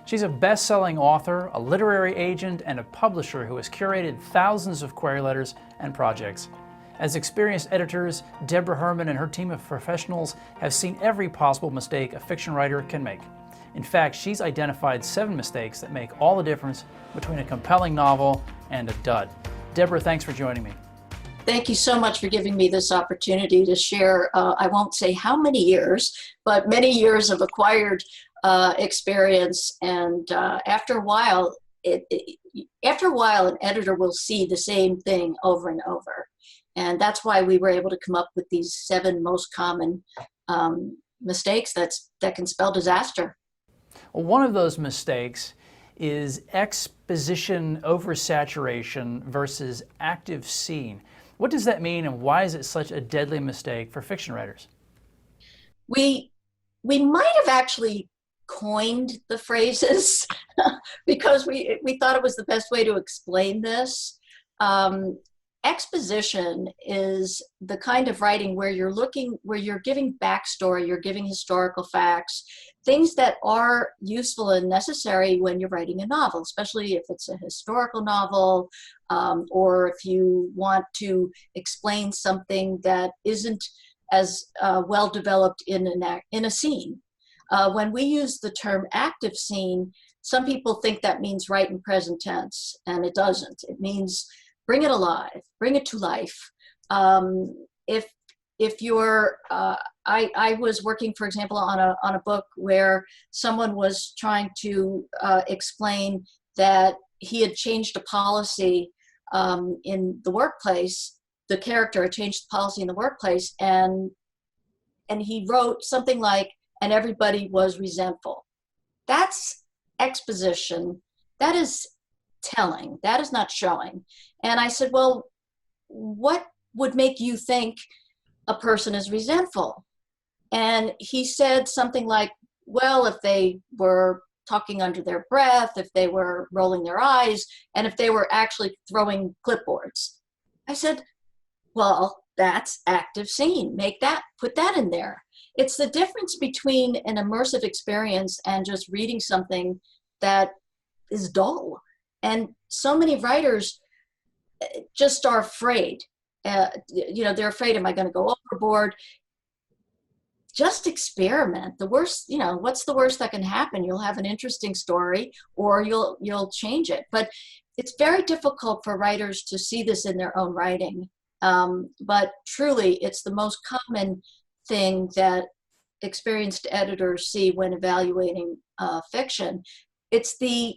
She's a best-selling author, a literary agent, and a publisher who has curated thousands of query letters and projects. As experienced editors, Deborah Herman and her team of professionals have seen every possible mistake a fiction writer can make. In fact, she's identified 7 mistakes that make all the difference between a compelling novel and a dud. Deborah, thanks for joining me. Thank you so much for giving me this opportunity to share, I won't say how many years, but many years of acquired experience. And after a while, an editor will see the same thing over and over. And that's why we were able to come up with these 7 most common mistakes that can spell disaster. Well, one of those mistakes is exposition oversaturation versus active scene. What does that mean, and why is it such a deadly mistake for fiction writers? We might have actually coined the phrases because we thought it was the best way to explain this. Exposition is the kind of writing where you're giving backstory, you're giving historical facts, things that are useful and necessary when you're writing a novel, especially if it's a historical novel, or if you want to explain something that isn't as well developed in a scene. When we use the term active scene, some people think that means write in present tense, and it doesn't. It means bring it alive, bring it to life. If you're, I was working, for example, on a book where someone was trying to explain that he had changed a policy in the workplace. The character had changed the policy in the workplace, and he wrote something like, "And everybody was resentful." That's exposition. That is telling. That is not showing. And I said, well, what would make you think a person is resentful? And he said something like, well, if they were talking under their breath, if they were rolling their eyes, and if they were actually throwing clipboards. I said, well, that's active scene. Put that in there. It's the difference between an immersive experience and just reading something that is dull. And so many writers just are afraid. They're afraid, am I going to go overboard? Just experiment. The worst, what's the worst that can happen? You'll have an interesting story, or you'll change it. But it's very difficult for writers to see this in their own writing. But truly, it's the most common thing that experienced editors see when evaluating fiction. It's the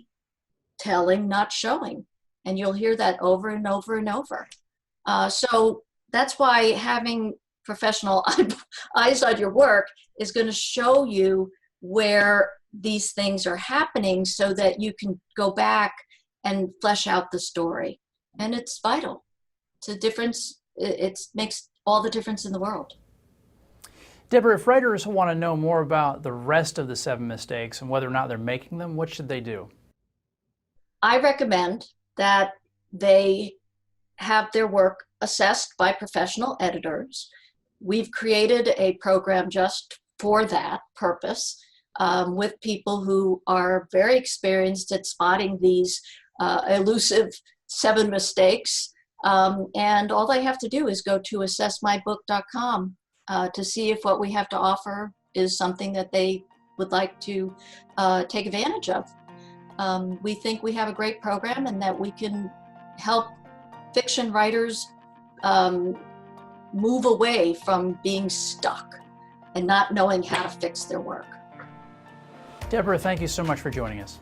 telling, not showing. And you'll hear that over and over and over. So that's why having professional eyes on your work is going to show you where these things are happening so that you can go back and flesh out the story. And it's vital. It's a difference. It makes all the difference in the world. Deborah, if writers want to know more about the rest of the 7 mistakes and whether or not they're making them, what should they do? I recommend that they have their work assessed by professional editors. We've created a program just for that purpose, with people who are very experienced at spotting these elusive 7 mistakes. And all they have to do is go to assessmybook.com to see if what we have to offer is something that they would like to take advantage of. We think we have a great program and that we can help fiction writers move away from being stuck and not knowing how to fix their work. Deborah, thank you so much for joining us.